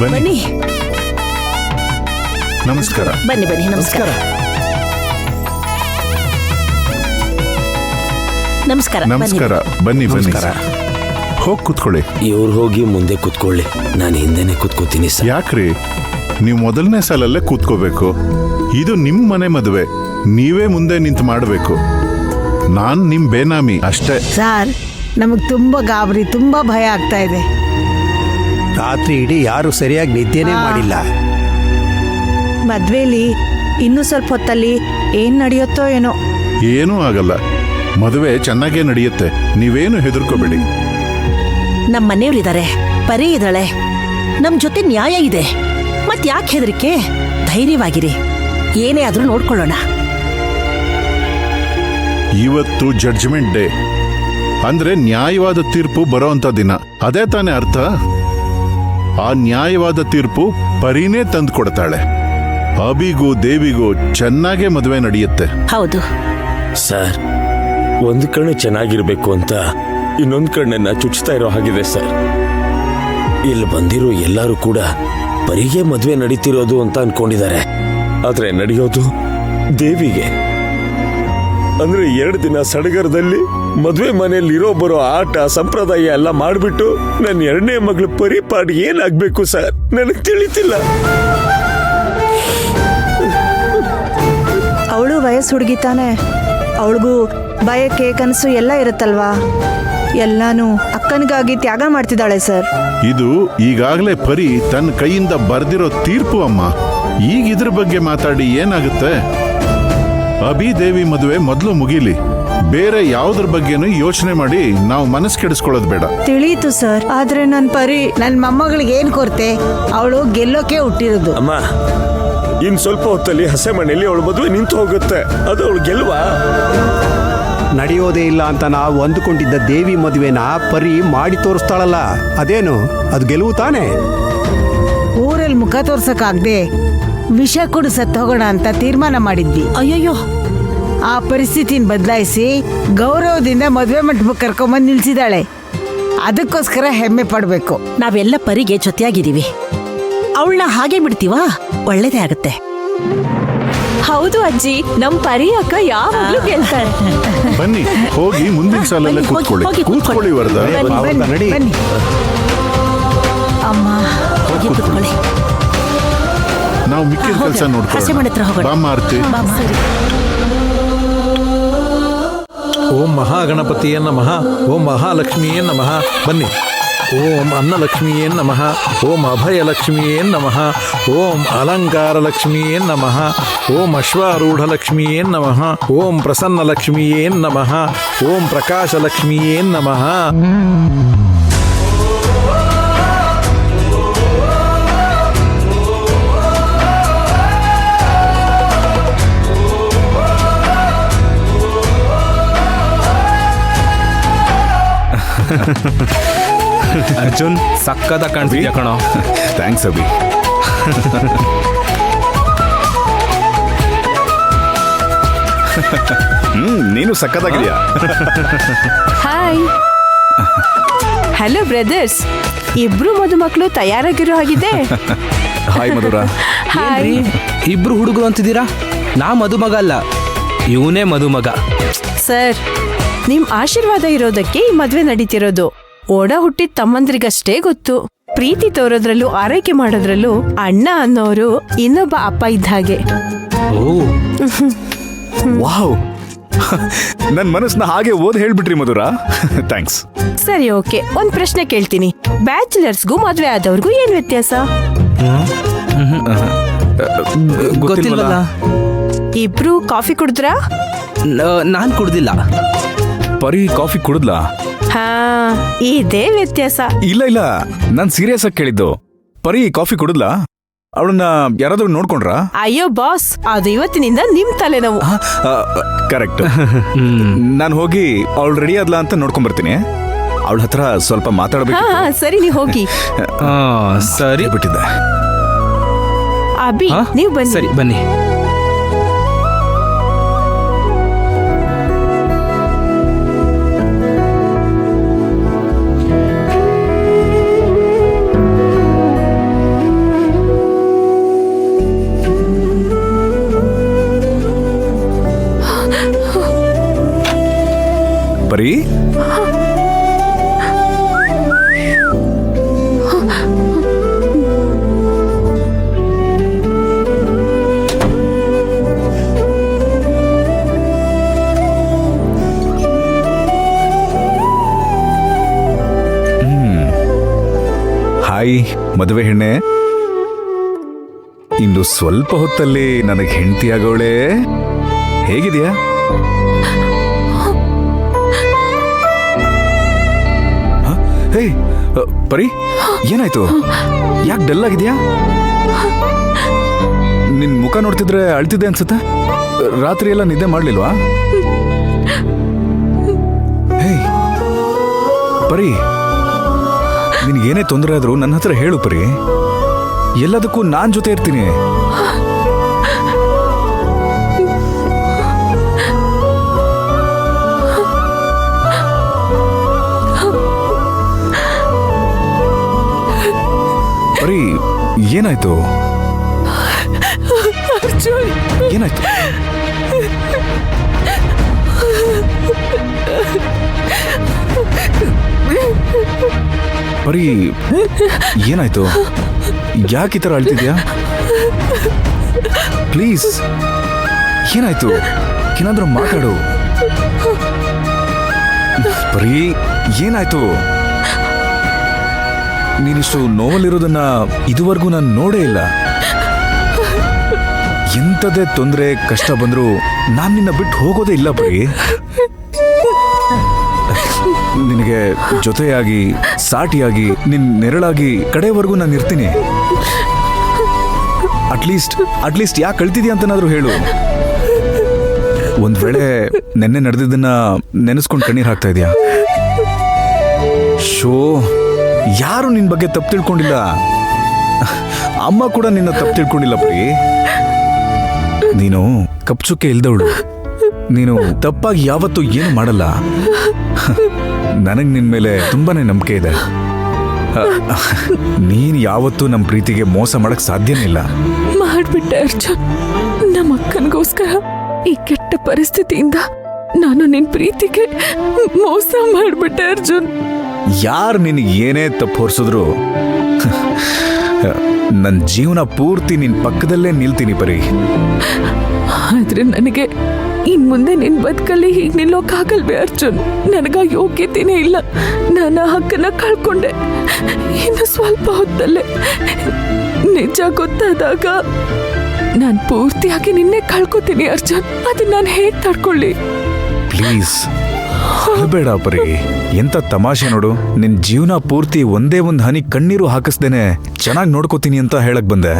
ಬನ್ನಿ. ನಮಸ್ಕಾರ. ಬನ್ನಿ ಬನ್ನಿ. ನಮಸ್ಕಾರ. ನಮಸ್ಕಾರ. ನಮಸ್ಕಾರ. ಬನ್ನಿ ಬನ್ನಿ. ಹೋಗಿ ಕೂತ್ಕೊಳ್ಳಿ. ಇವ್ರು ಹೋಗಿ ಮುಂದೆ ಕೂತ್ಕೊಳ್ಳಿ, ನಾನು ಹಿಂದೆನೆ ಕೂತ್ಕೋತೀನಿ ಸರ್. ಯಾಕ್ರಿ, ನೀವು ಮೊದಲನೇ ಸಾಲಲ್ಲೇ ಕೂತ್ಕೋಬೇಕು. ಇದು ನಿಮ್ ಮನೆ ಮದುವೆ, ನೀವೇ ಮುಂದೆ ನಿಂತು ಮಾಡಬೇಕು. ನಾನ್ ನಿಮ್ ಬೇನಾಮಿ ಅಷ್ಟೇ. ಸರ್, ನಮಗ್ ತುಂಬಾ ಗಾಬರಿ, ತುಂಬಾ ಭಯ ಆಗ್ತಾ ಇದೆ. ರಾತ್ರಿ ಇಡೀ ಯಾರು ಸರಿಯಾಗಿ ನಿದ್ದೆನೇ ಮಾಡಿಲ್ಲ. ಮದ್ವೆಲಿ ಇನ್ನು ಸ್ವಲ್ಪ ಹೊತ್ತಲ್ಲಿ ಏನ್ ನಡೆಯುತ್ತೋ ಏನೋ. ಏನೂ ಆಗಲ್ಲ, ಮದುವೆ ಚೆನ್ನಾಗೇ ನಡೆಯುತ್ತೆ, ನೀವೇನು ಹೆದರ್ಕೋಬೇಡಿ. ನಮ್ಮ ಮನೆಯವರಿದ್ದಾರೆ, ಪರಿ ಇದ್ದಾಳೆ, ನಮ್ ಜೊತೆ ನ್ಯಾಯ ಇದೆ. ಮತ್ ಯಾಕೆ ಹೆದರಿಕೆ? ಧೈರ್ಯವಾಗಿರಿ, ಏನೇ ಆದ್ರೂ ನೋಡ್ಕೊಳ್ಳೋಣ. ಇವತ್ತು ಜಡ್ಜ್ಮೆಂಟ್ ಡೇ ಅಂದ್ರೆ ನ್ಯಾಯವಾದ ತೀರ್ಪು ಬರೋಂಥ ದಿನ. ಅದೇ ತಾನೇ ಅರ್ಥ. ಆ ನ್ಯಾಯವಾದ ತೀರ್ಪು ಪರಿನೇ ತಂದು ಕೊಡ್ತಾಳೆ. ಅಬಿಗೂ ದೇವಿಗೂ ಚೆನ್ನಾಗೇ ಮದುವೆ ನಡೆಯುತ್ತೆ. ಹೌದು ಸರ್, ಒಂದು ಕಣ್ಣು ಚೆನ್ನಾಗಿರ್ಬೇಕು ಅಂತ ಇನ್ನೊಂದು ಕಣ್ಣನ್ನ ಚುಚ್ತಾ ಇರೋ ಹಾಗಿದೆ ಸರ್. ಇಲ್ಲಿ ಬಂದಿರೋ ಎಲ್ಲರೂ ಕೂಡ ಪರಿಗೆ ಮದುವೆ ನಡೀತಿರೋದು ಅಂತ ಅನ್ಕೊಂಡಿದ್ದಾರೆ, ಆದ್ರೆ ನಡೆಯೋದು ದೇವಿಗೆ. ಅಂದ್ರೆ 2 ದಿನ ಸಡಗರದಲ್ಲಿ ಮದುವೆ ಮನೆಯಲ್ಲಿ ಇರೋ ಬರೋ ಆಟ ಸಂಪ್ರದಾಯ ಎಲ್ಲ ಮಾಡ್ಬಿಟ್ಟು ನನ್ನ 2ನೇ ಮಗಳು ಪರಿಪಾಡಿ ಏನಾಗ್ಬೇಕು ಸರ್, ನನಗೆ ತಿಳಿತಿಲ್ಲ. ಅವಳು ವಯಸ್ಸು ಹುಡುಗಿತಾನೆ, ಅವಳಿಗೂ ಬಯಕೆ ಕನಸು ಎಲ್ಲ ಇರುತ್ತಲ್ವಾ. ಎಲ್ಲಾನು ಅಕ್ಕನಿಗಾಗಿ ತ್ಯಾಗ ಮಾಡ್ತಿದ್ದಾಳೆ ಸರ್. ಇದು ಈಗಾಗಲೇ ಪರಿ ತನ್ನ ಕೈಯಿಂದ ಬರ್ದಿರೋ ತೀರ್ಪು ಅಮ್ಮ. ಈಗ ಇದ್ರ ಬಗ್ಗೆ ಮಾತಾಡಿ ಏನಾಗುತ್ತೆ? ಅಭಿ ದೇವಿ ಮದುವೆ ಮೊದಲು ಮುಗೀಲಿ, ಬೇರೆ ಯಾವುದ್ರ ಬಗ್ಗೆನೂ ಯೋಚನೆ ಮಾಡಿ ನಾವು ಮನಸ್ಸು ಕೆಡಿಸ್ಕೊಳ್ಳೋದು ಬೇಡ. ತಿಳಿಯಿತು ಸರ್, ಆದ್ರೆ ನನ್ನ ಪರಿ ನನ್ನ ಮೊಮ್ಮಗಳಿಗೆ ಏನ್ ಕೊರತೆ? ಅವಳು ಗೆಲ್ಲೋಕೆ ಹುಟ್ಟಿರೋದು. ಅಮ್ಮ, ಇನ್ ಸ್ವಲ್ಪ ಹೊತ್ತಲ್ಲಿ ಹಸೆ ಮನೆಯಲ್ಲಿ ಅವಳು ಮದುವೆ ನಿಂತು ಹೋಗುತ್ತೆ, ಅದು ಅವಳು ಗೆಲ್ವಾ? ನಡೆಯೋದೇ ಇಲ್ಲ ಅಂತ ನಾವು ಅಂದುಕೊಂಡಿದ್ದ ದೇವಿ ಮದುವೆನ ಪರಿ ಮಾಡಿ ತೋರಿಸ್ತಾಳಲ್ಲ, ಅದೇನು ಅದು ಗೆಲುವು ತಾನೆ? ಊರಲ್ಲಿ ಮುಖ ತೋರ್ಸಕ್ಕಾಗ್ದೆ ವಿಷ ಕುಡು ಸತ್ತು ಹೋಗೋಣ ಅಂತ ತೀರ್ಮಾನ ಮಾಡಿದ್ವಿ. ಅಯ್ಯಯ್ಯೋ, ಆ ಪರಿಸ್ಥಿತಿನ ಬದಲಾಯಿಸಿ ಗೌರವದಿಂದ ಮದುವೆ ಮಂಟಪಕ್ಕೆ ಕರ್ಕೊಂಬಂದು ನಿಲ್ಸಿದಾಳೆ. ಅದಕ್ಕೋಸ್ಕರ ಹೆಮ್ಮೆ ಪಡ್ಬೇಕು. ನಾವೆಲ್ಲ ಪರಿಗೆ ಜೊತೆಯಾಗಿದ್ದೀವಿ, ಅವಳನ್ನ ಹಾಗೆ ಬಿಡ್ತೀವಾ? ಒಳ್ಳೇದೇ ಆಗತ್ತೆ. ಹೌದು ಅಜ್ಜಿ, ನಮ್ ಪರಿ ಅಕ್ಕ ಯಾವಾಗ್ಲೂ ಗೆಲ್ತಾಳೆ. ಬನ್ನಿ, ಹೋಗಿ ಮುಂದಿನ ಸಾಲಲ್ಲೇ ಕೂತ್ಕೊಳ್ಳಿ. ಕೂತ್ಕೊಳ್ಳಿ ವರದಾ. ನಡಿ. ಬನ್ನಿ ಅಮ್ಮ. ಹೋಗಿ ಕೂತ್ಕೊಳ್ಳಿ. ನಾವು ಮಿಕ್ಕಿದ ಕೆಲಸ ಹಸೆ ಮನೆ ನೋಡ್ಕೊಳ್ಳೋಣ. ಹತ್ರ ಹೋಗೋಣ. ಬಾಮ್ಮ ಆರ್ತಿ. ಓಂ ಮಹಾಗಣಪತಿಯೇ ನಮಃ, ಓಂ ಮಹಾಲಕ್ಷ್ಮಿಯೇ ನಮಃ. ಬನ್ನಿ. ಓಂ ಅನ್ನಲಕ್ಷ್ಮಿಯೇ ನಮಃ, ಓಂ ಅಭಯಲಕ್ಷ್ಮಿಯೇ ನಮಃ, ಓಂ ಅಲಂಕಾರಲಕ್ಷ್ಮಿಯೇ ನಮಃ, ಓಂ ಅಶ್ವಾರೂಢಲಕ್ಷ್ಮಿಯೇ ನಮಃ, ಓಂ ಪ್ರಸನ್ನಲಕ್ಷ್ಮಿಯೇ ನಮಃ, ಓಂ ಪ್ರಕಾಶಲಕ್ಷ್ಮಿಯೇ ನಮಃ. ಅರ್ಜುನ್, ಸಕ್ಕದ ಕಾಣ್ತಿದ್ಯಾ ಕಣೋ. ಥ್ಯಾಂಕ್ಸ್ ಅಭಿ. ನೀನು ಸಕ್ಕದಾಗಿದ್ಯಾ. ಹಾಯ್. ಹಲೋ ಬ್ರದರ್ಸ್, ಇಬ್ರು ಮದುಮಕ್ಕಳು ತಯಾರಾಗಿರೋ ಹಾಗಿದೆ. ಹಾಯ್ ಮಧುರ. ಹಾಯ್. ಇಬ್ರು ಹುಡುಗರು ಅಂತಿದ್ದೀರಾ? ನಾ ಮದುಮಗ ಅಲ್ಲ, ಇವನೇ ಮದುಮಗ. ಸರ್, ನಿಮ್ ಆಶೀರ್ವಾದ ಇರೋದಕ್ಕೆ ಈ ಮದ್ವೆ ನಡೀತಿರೋದು. ಓಡ ಹುಟ್ಟಿದ ತಮ್ಮಂದ್ರಿಗಷ್ಟೇ ಗೊತ್ತು. ಪ್ರೀತಿ ತೋರೋದ್ರಲ್ಲೂ ಆರೈಕೆ ಮಾಡೋದ್ರಲ್ಲೂ ಅಣ್ಣ ಅನ್ನೋರು ಇನ್ನೊಬ್ಬ ಅಪ್ಪ ಇದ್ದ ಹಾಗೆ. ವಾವ್, ನನ್ ಮನಸ್ಸನ್ನ ಹಾಗೆ ಓದ್ ಹೇಳ್ಬಿಟ್ರಿ ಮಧುರ. ಥ್ಯಾಂಕ್ಸ್. ಸರಿ, ಓಕೆ, ಒಂದ್ ಪ್ರಶ್ನೆ ಕೇಳ್ತೀನಿ. ಬ್ಯಾಚುಲರ್ಸ್ಗೂ ಮದ್ವೆ ಆದವ್ರಿಗೂ ಏನ್ ವ್ಯತ್ಯಾಸ? ಗೊತ್ತಿಲ್ವಲ್ಲ. ಇಬ್ರು ಕಾಫಿ ಕುಡಿದ್ರಾ? ನಾನ್ ಕುಡ್ದಿಲ್ಲ. ಪರಿ ಕಾಫಿ ಕುಡಿದ್ಲಾ? ಹಾ, ಇದೇ ವ್ಯತ್ಯಾಸ. ಇಲ್ಲ ಇಲ್ಲ, ನಾನ್ ಸೀರಿಯಸ್ ಆಗಿ ಕೇಳಿದ್ದು. ಪರಿ ಕಾಫಿ ಕುಡಿದ್ಲಾ? ಅವಳನ್ನ ಯಾರಾದ್ರೂ ನೋಡ್ಕೊಂಡ್ರಾ? ಅಯ್ಯೋ ಬಾಸ್, ಅದು ಇವತ್ತಿನಿಂದ ನಿಮ್ ತಲೆನೋವು. ಕರೆಕ್ಟ್. ನಾನು ಹೋಗಿ ಅವಳು ರೆಡಿ ಆದ್ಲಾ ಅಂತ ನೋಡ್ಕೊಂಡ್ ಬರ್ತೀನಿ. ಅವಳ ಹತ್ರ ಸ್ವಲ್ಪ ಮಾತಾಡ್ಬೇಕು. ಹಾ ಸರಿ, ನೀವು ಹೋಗಿ. ಸರಿ ಬಿಟ್ಟಿದ್ದೆ. ಅಭಿ, ನೀವು ಬನ್ನಿ. ಸರಿ ಬನ್ನಿ. ಪರಿ ಹಾಯ್ ಮದುವೆ ಹೆಣ್ಣೆ, ಇನ್ನು ಸ್ವಲ್ಪ ಹೊತ್ತಲ್ಲಿ ನನಗೆ ಹೆಂಡತಿಯಾಗೋಳೆ. ಹೇಗಿದೆಯಾ? ಹೇ ಪರಿ, ಏನಾಯ್ತು? ಯಾಕೆ ಡಲ್ ಆಗಿದ್ಯಾ? ನಿನ್ ಮುಖ ನೋಡ್ತಿದ್ರೆ ಅಳ್ತಿದ್ದೆ ಅನ್ಸುತ್ತೆ. ರಾತ್ರಿ ಎಲ್ಲ ನಿದ್ದೆ ಮಾಡ್ಲಿಲ್ವಾ? ಹೇ ಪರಿ, ನಿನ್ಗೇನೇ ತೊಂದರೆ ಆದ್ರೂ ನನ್ನ ಹತ್ರ ಹೇಳು ಪರಿ. ಎಲ್ಲದಕ್ಕೂ ನಾನ್ ಜೊತೆ ಇರ್ತೀನಿ. ಪರಿ, ಏನಾಯ್ತು? ಏನಾಯ್ತು? ಪರಿ, ಏನಾಯ್ತು? ಯಾಕೆ ಈ ಥರ ಅಳ್ತಿದ್ಯಾ? ಪ್ಲೀಸ್, ಏನಾಯ್ತು? ಏನಾದ್ರೂ ಮಾತಾಡು. ಪರಿ, ಏನಾಯ್ತು? ನೀನಿಷ್ಟು ನೋವಲ್ಲಿರೋದನ್ನ ಇದುವರೆಗೂ ನಾನು ನೋಡೇ ಇಲ್ಲ. ಎಂಥದೇ ತೊಂದರೆ ಕಷ್ಟ ಬಂದರೂ ನಾನು ನಿನ್ನ ಬಿಟ್ಟು ಹೋಗೋದೇ ಇಲ್ಲ ಪರಿ. ನಿನಗೆ ಜೊತೆಯಾಗಿ, ಸಾಟಿಯಾಗಿ, ನಿನ್ ನೆರಳಾಗಿ ಕಡೆವರೆಗೂ ನಾನು ಇರ್ತೀನಿ. ಅಟ್ಲೀಸ್ಟ್ ಯಾಕೆ ಕಳ್ತಿದ್ಯಾ ಅಂತನಾದ್ರೂ ಹೇಳು. ಒಂದ್ ವೇಳೆ ನೆನ್ನೆ ನಡೆದಿದ್ದನ್ನ ನೆನೆಸ್ಕೊಂಡು ಕಣ್ಣೀರ್ ಹಾಕ್ತಾ ಇದೆಯಾ? ಶೋ, ಯಾರು ನಿನ್ ಬಗ್ಗೆ ತಪ್ಪು ತಿಳ್ಕೊಂಡಿಲ್ಲ. ಅಮ್ಮ ಕೂಡ ನಿನ್ನ ತಪ್ಪು ತಿಳ್ಕೊಂಡಿಲ್ಲ ಪರಿ. ನೀನು ಕಪ್ಚುಕ್ಕೆ ಇಲ್ದವಳು. ನೀನು ತಪ್ಪಾಗಿ ಯಾವತ್ತೂ ಏನು ಮಾಡಲ್ಲ. ನನಗ್ ನಿನ್ ಮೇಲೆ ತುಂಬಾನೇ ನಂಬಿಕೆ ಇದೆ. ನೀನ್ ಯಾವತ್ತೂ ನಮ್ಮ ಪ್ರೀತಿಗೆ ಮೋಸ ಮಾಡಕ್ ಸಾಧ್ಯನೇ ಇಲ್ಲ. ಮಾಡ್ಬಿಟ್ಟೆ ಅರ್ಜುನ್. ನಮ್ಮ ಅಕ್ಕನಿಗೋಸ್ಕರ ಈ ಕೆಟ್ಟ ಪರಿಸ್ಥಿತಿಯಿಂದ ನಾನು ನಿನ್ ಪ್ರೀತಿಗೆ ಮೋಸ ಮಾಡ್ಬಿಟ್ಟೆ ಅರ್ಜುನ್. ಯಾರು ನಿನಗೆ ಏನೇ ತಪ್ಪು ಹೊರಿಸಿದ್ರು ನನ್ನ ಜೀವನ ಪೂರ್ತಿ ನಿನ್ ಪಕ್ಕದಲ್ಲೇ ನಿಲ್ತೀನಿ ಪರಿ. ಆದ್ರೆ ನನಗೆ ಇನ್ ಮುಂದೆ ನಿನ್ ಬದುಕಲ್ಲಿ ಹೀಗೆ ನಿಲ್ಲೋಕ್ಕಾಗಲ್ವೇ ಅರ್ಜುನ್? ನನಗ ಯೋಗ್ಯತೆನೇ ಇಲ್ಲ. ನಾನು ಆ ಹಕ್ಕನ್ನ ಕಳ್ಕೊಂಡೆ. ಇನ್ನು ಸ್ವಲ್ಪ ಹೊತ್ತಲ್ಲೇ ನಿಜ ಗೊತ್ತಾದಾಗ ನಾನು ಪೂರ್ತಿಯಾಗಿ ನಿನ್ನೆ ಕಳ್ಕೊತೀನಿ ಅರ್ಜುನ್. ಅದನ್ನ ನಾನು ಹೇಗ್ ತಡ್ಕೊಳ್ಳಿ? ಪ್ಲೀಸ್ ಬೇಡ ಪರಿ. ಎಂತ ತಮಾಷೆ ನೋಡು. ನಿನ್ ಜೀವನ ಪೂರ್ತಿ ಒಂದೇ ಒಂದು ಹನಿ ಕಣ್ಣೀರು ಹಾಕಿಸ್ದೇನೆ ಚೆನ್ನಾಗಿ ನೋಡ್ಕೋತೀನಿ ಅಂತ ಹೇಳಕ್ ಬಂದೆ.